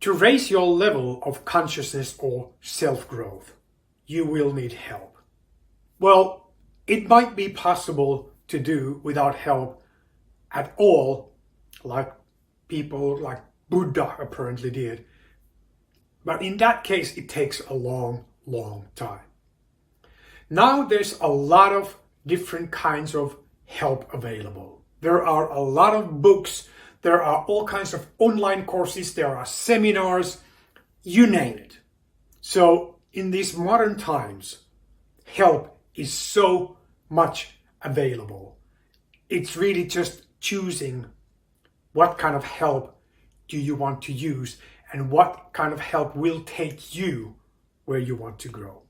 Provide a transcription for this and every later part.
To raise your level of consciousness or self-growth, you will need help. Well, it might be possible to do without help at all, like people like Buddha apparently did. But in that case, it takes a long, long time. Now there's a lot of different kinds of help available. There are a lot of books, there are all kinds of online courses, there are seminars, you name it. So in these modern times, help is so much available. It's really just choosing what kind of help do you want to use and what kind of help will take you where you want to grow.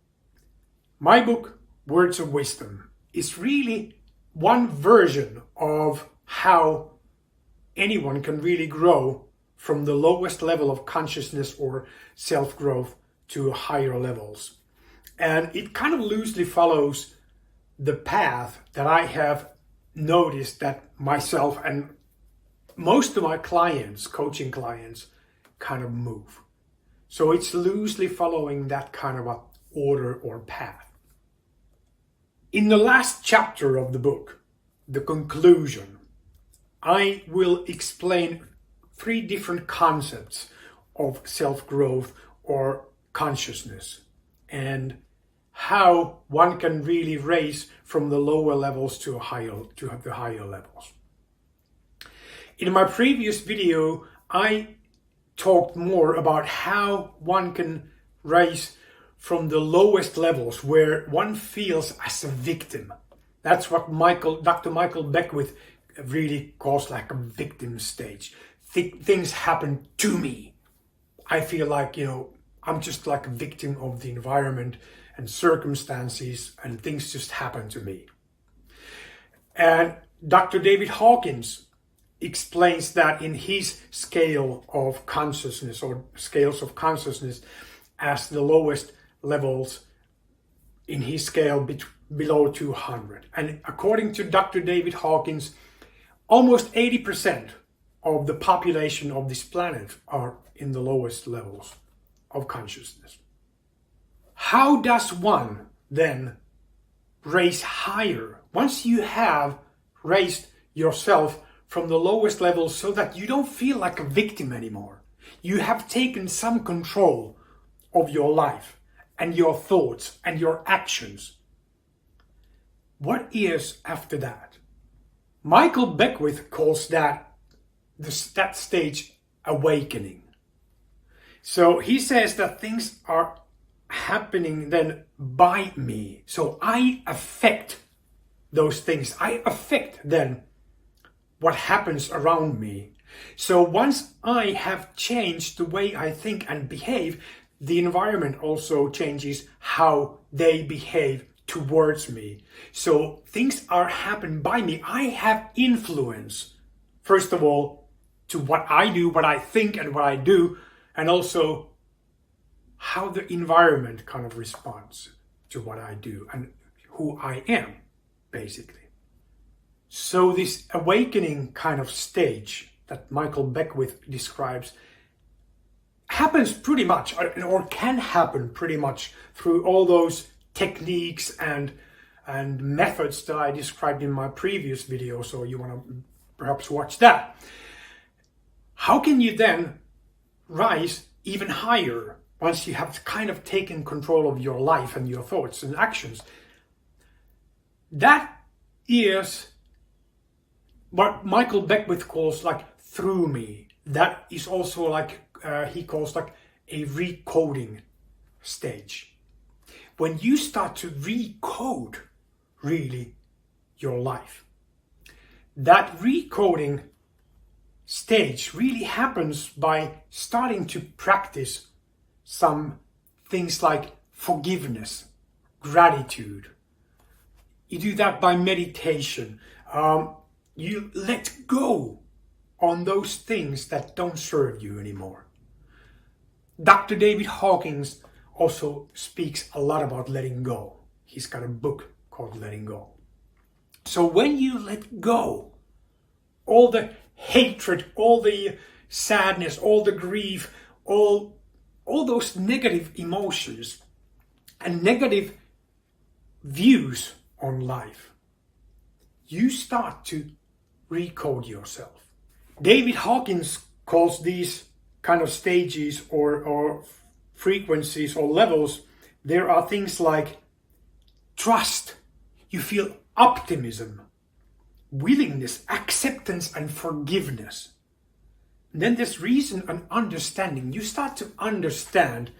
My book, Words of Wisdom, is really one version of how anyone can really grow from the lowest level of consciousness or self-growth to higher levels. And it kind of loosely follows the path that I have noticed that myself and most of my clients, coaching clients, kind of move. So it's loosely following that kind of a order or path. In the last chapter of the book, the conclusion, I will explain 3 different concepts of self-growth or consciousness and how one can really raise from the lower levels to the higher levels. In my previous video, I talked more about how one can rise from the lowest levels where one feels as a victim. That's what Dr. Michael Beckwith really calls like a victim stage. Things happen to me. I feel like, I'm just like a victim of the environment and circumstances, and things just happen to me. And Dr. David Hawkins explains that in his scale of consciousness or scales of consciousness as the lowest levels in his scale below 200. And according to Dr. David Hawkins, almost 80% of the population of this planet are in the lowest levels of consciousness. How does one then raise higher once you have raised yourself from the lowest levels so that you don't feel like a victim anymore? You have taken some control of your life and your thoughts and your actions. What is after that? Michael Beckwith calls that stage awakening. So he says that things are happening then by me. So I affect those things. I affect then what happens around me. So once I have changed the way I think and behave, the environment also changes how they behave towards me. So things are happening by me. I have influence, first of all, to what I do, what I think and what I do, and also how the environment kind of responds to what I do and who I am, basically. So this awakening kind of stage that Michael Beckwith describes happens pretty much, or can happen pretty much, through all those techniques and methods that I described in my previous video, so you want to perhaps watch that. How can you then rise even higher once you have kind of taken control of your life and your thoughts and actions? That is what Michael Beckwith calls like through me. That is also like he calls like a recoding stage. When you start to recode really your life, that recoding stage really happens by starting to practice some things like forgiveness, gratitude. You do that by meditation. You let go on those things that don't serve you anymore. Dr. David Hawkins also speaks a lot about letting go. He's got a book called Letting Go. So when you let go, all the hatred, all the sadness, all the grief, all those negative emotions and negative views on life, you start to recode yourself. David Hawkins calls these kind of stages or frequencies or levels, there are things like trust, you feel optimism, willingness, acceptance and forgiveness. Then there's reason and understanding. You start to understand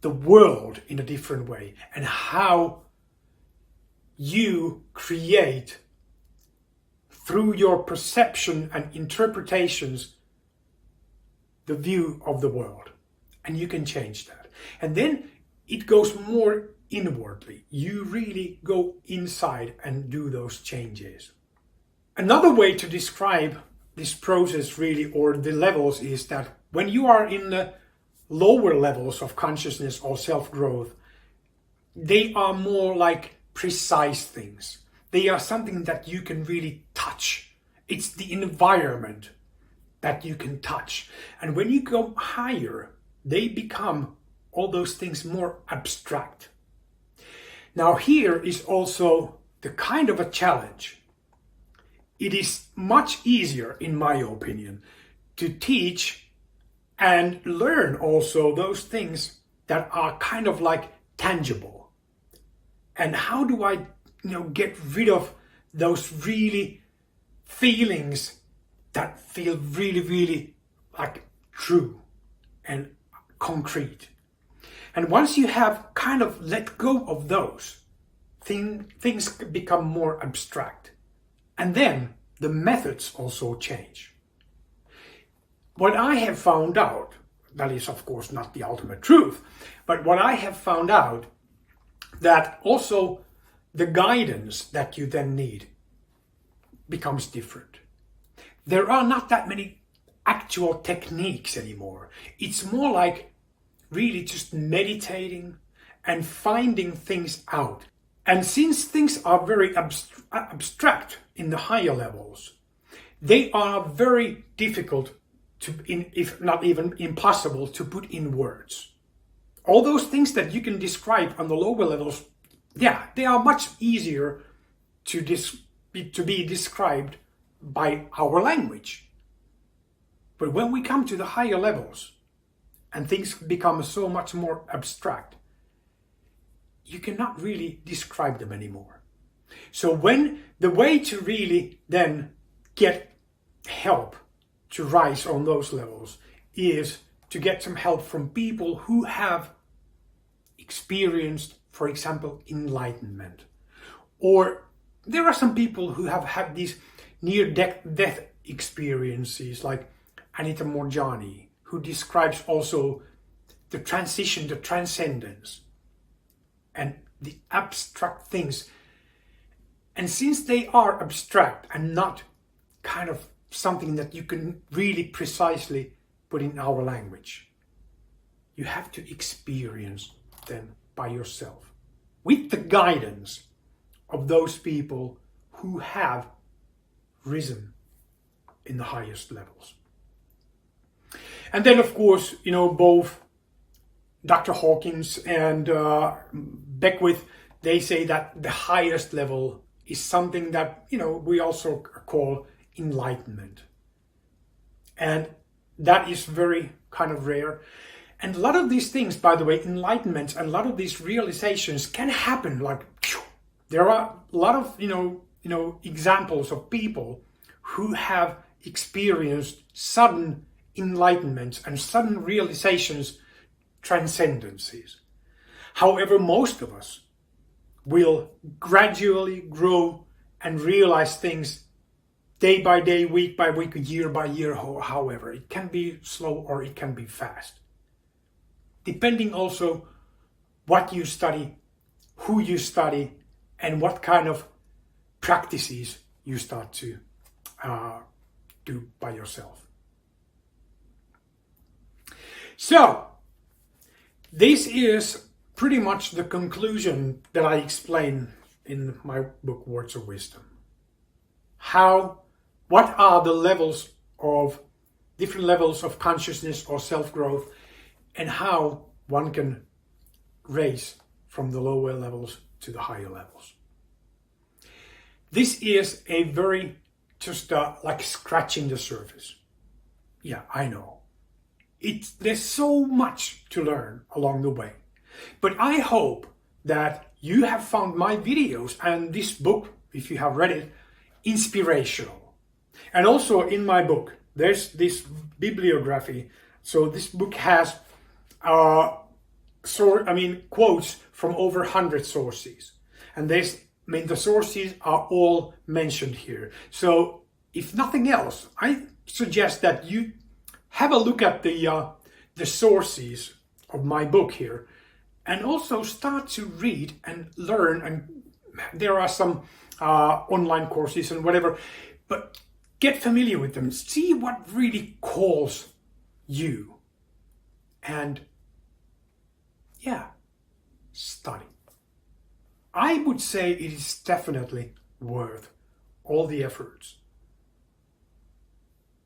the world in a different way and how you create through your perception and interpretations the view of the world. And you can change that. And then it goes more inwardly. You really go inside and do those changes. Another way to describe this process really, or the levels, is that when you are in the lower levels of consciousness or self-growth, they are more like precise things. They are something that you can really touch. It's the environment that you can touch. And when you go higher, they become all those things more abstract. Now here is also the kind of a challenge. It is much easier, in my opinion, to teach and learn also those things that are kind of like tangible. And how do I, get rid of those really feelings that feel really, really like true and concrete. And once you have kind of let go of those, things become more abstract. And then the methods also change. What I have found out, that is of course not the ultimate truth, but what I have found out, that also the guidance that you then need becomes different. There are not that many actual techniques anymore. It's more like really just meditating and finding things out. And since things are very abstract in the higher levels, they are very difficult to, if not even impossible, to put in words. All those things that you can describe on the lower levels, they are much easier to be described by our language. But when we come to the higher levels and things become so much more abstract, you cannot really describe them anymore. So when the way to really then get help to rise on those levels is to get some help from people who have experienced, for example, enlightenment. Or there are some people who have had these near-death experiences, like Anita Morjani, who describes also the transition, the transcendence, and the abstract things. And since they are abstract and not kind of something that you can really precisely put in our language, you have to experience them by yourself with the guidance of those people who have risen in the highest levels. And then of course, both Dr. Hawkins and Beckwith, they say that the highest level is something that, we also call enlightenment. And that is very kind of rare. And a lot of these things, by the way, enlightenment and a lot of these realizations can happen like, there are a lot of, examples of people who have experienced sudden enlightenment and sudden realizations, transcendences. However, most of us will gradually grow and realize things day by day, week by week, year by year, however. It can be slow or it can be fast. Depending also what you study, who you study, and what kind of practices you start to do by yourself. So, this is pretty much the conclusion that I explain in my book, Words of Wisdom. What are the different levels of consciousness or self-growth, and how one can raise from the lower levels to the higher levels. This is a very just like scratching the surface. Yeah, I know. There's so much to learn along the way. But I hope that you have found my videos and this book, if you have read it, inspirational. And also in my book, there's this bibliography. So this book has quotes from over 100 sources. And the sources are all mentioned here. So if nothing else, I suggest that you have a look at the sources of my book here, and also start to read and learn. And there are some online courses and whatever, but get familiar with them. See what really calls you. And yeah, study. I would say it is definitely worth all the efforts.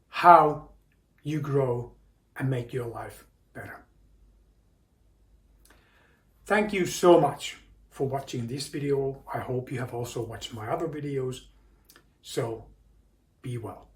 How you grow and make your life better. Thank you so much for watching this video. I hope you have also watched my other videos. So be well.